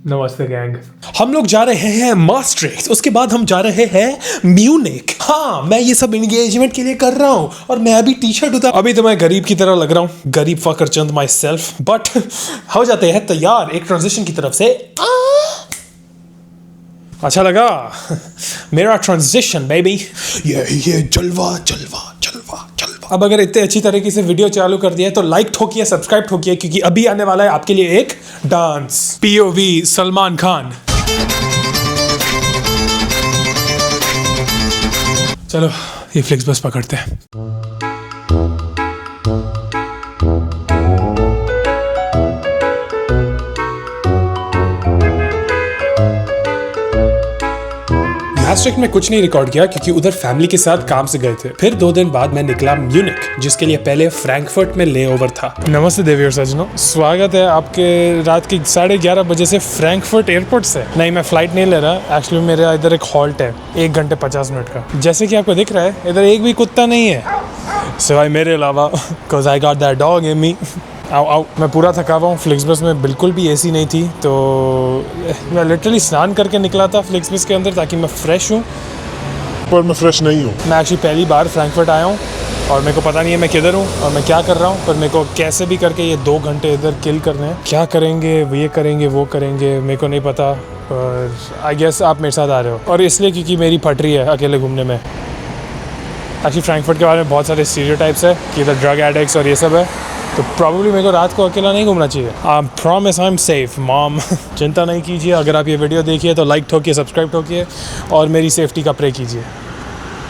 नमस्ते गैंग। हम लोग जा रहे हैं मास्ट्रिक्स, उसके बाद हम जा रहे हैं म्यूनिक। हाँ, मैं ये सब एंगेजमेंट के लिए कर रहा हूँ और मैं अभी टी शर्ट उतार। अभी तो मैं गरीब की तरह लग रहा हूँ, गरीब फकर चंद माई सेल्फ, बट हो जाते हैं तैयार एक ट्रांजिशन की तरफ से। अच्छा लगा मेरा ट्रांजिशन बेबी। ये जलवा जलवा जलवा जलवा। अब अगर इतने अच्छी तरीके से वीडियो चालू कर दिया है तो लाइक ठोकिए, सब्सक्राइब ठोकिए, क्योंकि अभी आने वाला है आपके लिए एक डांस। पीओवी सलमान खान। चलो ये फ्लिक्स बस पकड़ते हैं। मास्ट्रिक्ट में कुछ नहीं रिकॉर्ड किया क्योंकि उधर फैमिली के साथ काम से गए थे। फिर 2 दिन बाद मैं निकला म्यूनिक, जिसके लिए पहले फ्रैंकफर्ट में लेओवर था। नमस्ते देवी और सज्जनों, स्वागत है आपके रात के 11:30 बजे से फ्रैंकफर्ट एयरपोर्ट से। नहीं, मैं फ्लाइट नहीं ले रहा, एक्चुअली मेरा इधर एक हॉल्ट है 1 घंटे 50 मिनट का। जैसे कि आपको दिख रहा है इधर एक भी कुत्ता नहीं है सिवाय मेरे अलावा, because I got that dog in me. आओ आओ, मैं पूरा थका हुआ हूँ। फ्लिक्स बस में बिल्कुल भी एसी नहीं थी, तो मैं लिटरली स्नान करके निकला था फ्लिक्स बस के अंदर ताकि मैं फ्रेश हूँ, पर मैं फ्रेश नहीं हूँ। मैं एक्चुअली पहली बार फ्रैंकफर्ट आया हूँ और मेरे को पता नहीं है मैं किधर हूँ और मैं क्या कर रहा हूँ, पर मेरे को कैसे भी करके ये 2 घंटे इधर किल करने हैं। क्या करेंगे, ये करेंगे वो करेंगे, मेरे को नहीं पता, पर आई गेस आप मेरे साथ आ रहे हो। और इसलिए क्योंकि मेरी फट रही है अकेले घूमने में। एक्चुअली फ्रैंकफर्ट के बारे में बहुत सारे स्टीरियोटाइप्स है कि इधर ड्रग एडिक्ट्स और ये सब है, तो प्रॉब्ली मेरे को रात को अकेला नहीं घूमना चाहिए। I promise I am safe mom. चिंता नहीं कीजिए, अगर आप ये वीडियो देखिए तो लाइक ठोकिए, सब्सक्राइब ठोकिए और मेरी सेफ्टी का प्रे कीजिए।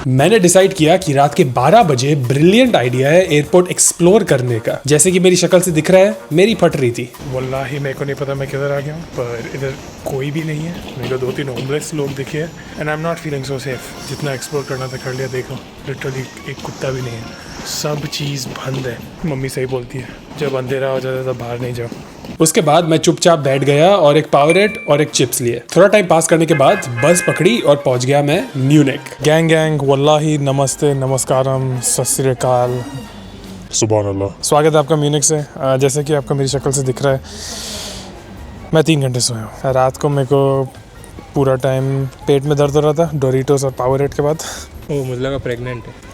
मैंने डिसाइड किया कि रात के 12 बजे ब्रिलियंट आइडिया है एयरपोर्ट एक्सप्लोर करने का। जैसे कि मेरी शक्ल से दिख रहा है, मेरी फट रही थी। वल्लाही मेरे को नहीं पता मैं किधर आ गया हूँ, पर इधर कोई भी नहीं है। मेरे को 2-3 होमलेस लोग दिखे हैं and I am not feeling so safe. जितना एक्सप्लोर करना था कर लिया। देखो लिटरली एक कुत्ता भी नहीं है, सब चीज़ बंद है। मम्मी सही बोलती है, जब अंधेरा हो जाता है तब बाहर नहीं जाओ। उसके बाद मैं चुपचाप बैठ गया और एक पावरेट और एक चिप्स लिए। थोड़ा टाइम पास करने के बाद बस पकड़ी और पहुंच गया मैं म्यूनिक। गैंग गैंग वल्लाही नमस्ते नमस्कारम सत श्री अकाल, सुभान अल्लाह। स्वागत है आपका म्यूनिक से। जैसे कि आपको मेरी शक्ल से दिख रहा है, मैं 3 घंटे सोया हूँ। रात को मेरे को पूरा टाइम पेट में दर्द हो रहा था डोरिटोस और पावरेट के बाद। ओ मुझे लगा प्रेग्नेंट है।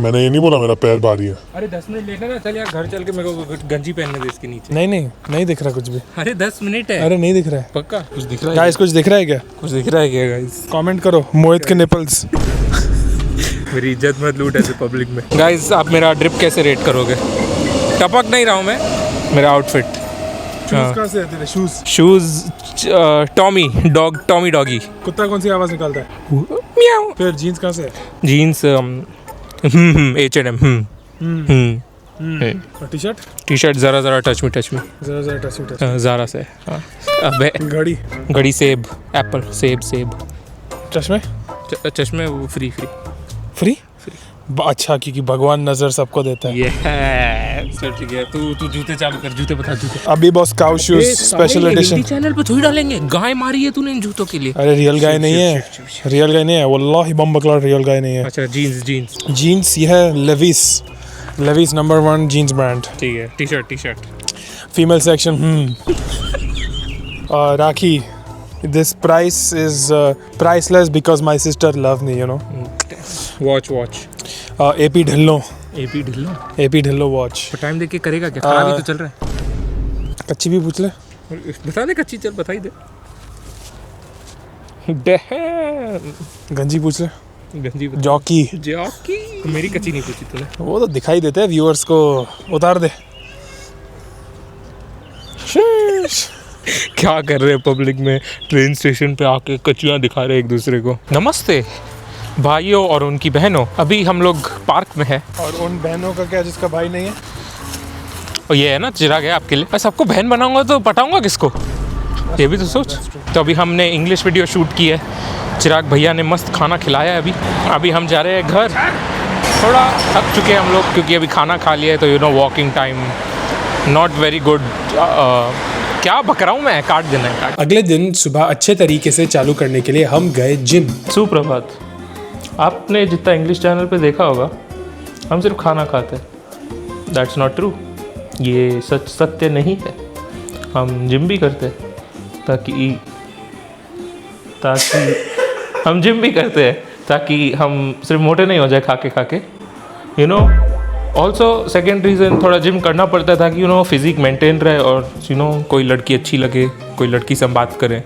मैंने ये नहीं बोला मेरा पैर भारी है। अरे 10 मिनट लेना ना, चल यार घर चल के मेरे को गंजी पहनने दे इसके नीचे। नहीं दिख रहा कुछ भी। अरे 10 मिनट है। अरे नहीं दिख रहा है पक्का कुछ दिख रहा है? गाइस कुछ दिख रहा है क्या? कुछ दिख रहा है क्या गाइस? कमेंट करो मोहित के निपल्स। मेरी इज्जत मत लूट ऐसे पब्लिक में। गाइस आप मेरा ड्रिप कैसे रेट करोगे? टपक नहीं रहा हूँ मैं, मेरा आउटफिट। शूज कहाँ से आते हैं? Shoes Tommy doggy. कुत्ता कौन सी आवाज निकालता है? म्याऊ। फिर जीन्स कहाँ से है? Jeans H&M। टी शर्ट जरा टच मी जरा टच। ज़ारा से। हाँ अबे घड़ी सेब एप्पल सेब चश्मे वो फ्री अच्छा, क्योंकि भगवान नजर सबको देता है। ये चल ठीक है, तू जूते चालू कर। जूते बता जूते। अभी boss cow shoes special edition channel पे थोड़ी डालेंगे। गाय मारी है तूने इन जूतों के लिए। अरे रियल गाय नहीं है, वल्लाही बम बकला रियल गाय नहीं है। अच्छा जीन्स ये है लेविस नंबर 1 जीन्स ब्रांड। ठीक है। T shirt female section. Rakhi, this price is priceless because my sister love me, you know. Watch AP Dhillon watch. Time देख के करेगा क्या? खराब ही तो चल रहा है। कच्ची भी पूछ ले। बता दे कच्ची, चल बता ही दे। गंजी पूछ ले। गंजी जॉकी मेरी कच्ची नहीं पूछी तूने। वो तो दिखाई देते हैं व्यूअर्स को, उतार दे। क्या कर रहे हैं पब्लिक में? ट्रेन स्टेशन पे आके कच्चियाँ दिखा रहे एक दूसरे को। नमस्ते भाइयों और उनकी बहनों, अभी हम लोग पार्क में है। और उन बहनों का क्या जिसका भाई नहीं है? और ये है ना चिराग है आपके लिए। मैं सबको बहन बनाऊंगा तो पटाऊंगा किसको? ये भी तो सोच। तो अभी हमने इंग्लिश वीडियो शूट की है, चिराग भैया ने मस्त खाना खिलाया है। अभी हम जा रहे हैं घर। थोड़ा थक चुके हैं हम लोग क्योंकि अभी खाना खा लिया है, तो you know walking time not very good. क्या बक रहा हूँ मैं, काट देना है। अगले दिन सुबह अच्छे तरीके से चालू करने के लिए हम गए जिम। सुप्रभात। आपने जितना इंग्लिश चैनल पे देखा होगा हम सिर्फ खाना खाते हैं, दैट्स नॉट ट्रू। ये सत्य नहीं है। हम जिम भी करते ताकि हम जिम भी करते हैं ताकि हम सिर्फ मोटे नहीं हो जाए खा के you know. Also second reason, थोड़ा जिम करना पड़ता है ताकि फिज़िक मेंटेन रहे और कोई लड़की अच्छी लगे, कोई लड़की से हम बात करें।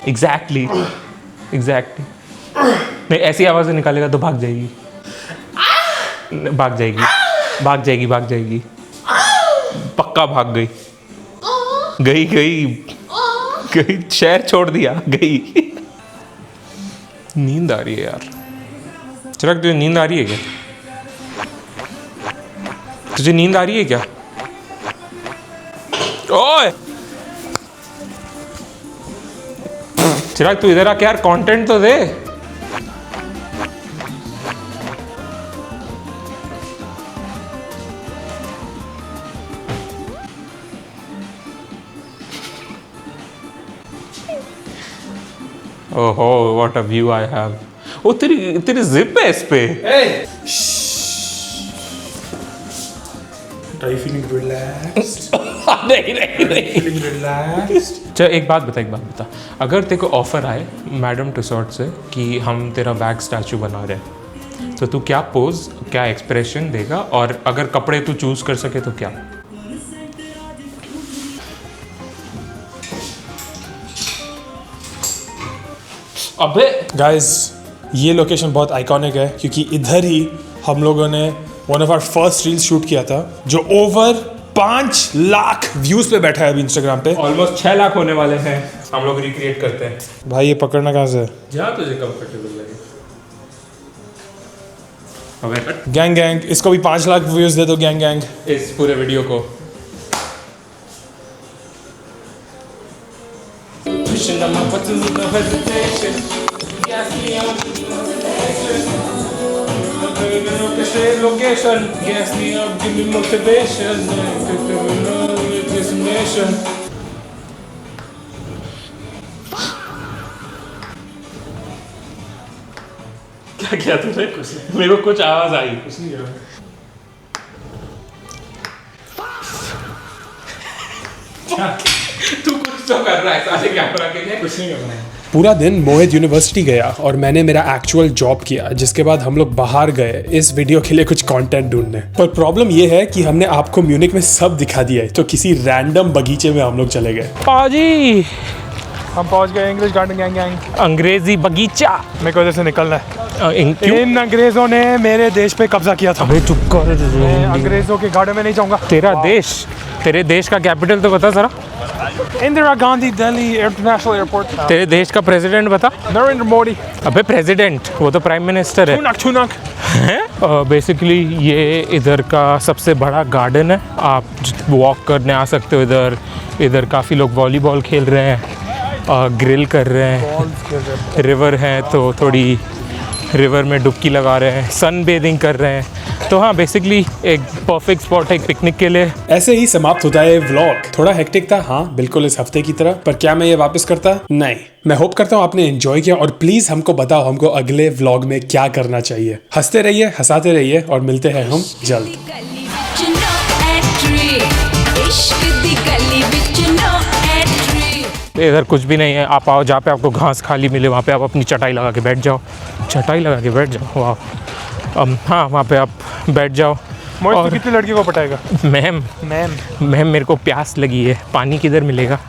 एग्जैक्टली नहीं, ऐसी आवाज़ें निकालेगा तो भाग जाएगी पक्का भाग गई शहर छोड़ दिया, गई। नींद आ रही है यार। चिराग, तुझे नींद आ रही है क्या? ओए चिराग, तू इधर आके यार कंटेंट तो दे। ओहो, what a view I have. ओ तेरी जिप है इस पे। Are you feeling relaxed? नहीं। Feeling relaxed? चल एक बात बता, अगर तेरे को ऑफर आए मैडम टुसॉट से कि हम तेरा बैग स्टैचू बना रहे हैं, तो तू क्या पोज, क्या एक्सप्रेशन देगा, और अगर कपड़े तू चूज कर सके तो क्या? अबे गाइस, ये लोकेशन बहुत आइकॉनिक है क्योंकि इधर ही हम लोगों ने one of our first reels shoot किया था, जो ओवर 5 लाख व्यूज पे बैठा है अभी इंस्टाग्राम पे। ऑलमोस्ट 6 लाख होने वाले हैं। हम लोग रिक्रिएट करते हैं। भाई ये पकड़ना कहाँ से है? जहाँ तुझे कंफर्टेबल लगे। अबे गैंग, इसको भी 5 लाख व्यूज दे दो गैंग। इस पूरे वीडियो को location, gas me up, give me motivation, destination. क्या किया तूने? कुछ नहीं, मेरे को कुछ आवाज आई, कुछ नहीं किया। तू कुछ तो कर रहा है सारे कैमरा के लिए। कुछ नहीं कर रहा है। पूरा दिन मोहित यूनिवर्सिटी गया और मैंने मेरा एक्चुअल जॉब किया, जिसके बाद हम लोग बाहर गए इस वीडियो के लिए कुछ कंटेंट ढूंढने। पर प्रॉब्लम ये है कि हमने आपको म्यूनिक में सब दिखा दिया है, तो किसी रैंडम बगीचे में हम लोग चले गए। पाजी, हम पहुंच गए इंग्लिश गार्डन गैंग। अंग्रेजी बगीचा। मेरे को इधर से निकलना है। इन अंग्रेजों ने मेरे देश पे कब्जा किया था। अबे चुप कर। मैं अंग्रेजों के गार्डन में नहीं जाऊंगा। तेरे देश का कैपिटल तो बता जरा। Indira Gandhi Delhi international airport. तेरे देश का प्रेसिडेंट बता। नरेंद्र मोदी। अबे प्रेसिडेंट, वो तो प्राइम मिनिस्टर है। छुनक बेसिकली ये इधर का सबसे बड़ा गार्डन है। आप वॉक करने आ सकते हो इधर। इधर काफ़ी लोग वॉलीबॉल खेल रहे हैं, ग्रिल कर रहे हैं, रिवर है तो थोड़ी रिवर में डुबकी लगा रहे हैं, सन बेदिंग कर रहे हैं। तो हाँ, बेसिकली एक परफेक्ट स्पॉट है पिकनिक के लिए। ऐसे ही समाप्त होता है व्लॉग। थोड़ा हेक्टिक था, हाँ बिल्कुल इस हफ्ते की तरह, पर क्या मैं ये वापस करता? नहीं। मैं होप करता हूँ आपने एंजॉय किया, और प्लीज हमको बताओ हमको अगले व्लॉग में क्या करना चाहिए। हंसते रहिए, हंसाते रहिए, और मिलते हैं हम जल्द। इधर कुछ भी नहीं है। आप आओ जहाँ पे आपको घास खाली मिले, वहाँ पे आप अपनी चटाई लगा के बैठ जाओ। वाह। हाँ, वहाँ पे आप बैठ जाओ। और कितनी लड़की को पटाएगा? मैम मेरे को प्यास लगी है, पानी किधर मिलेगा?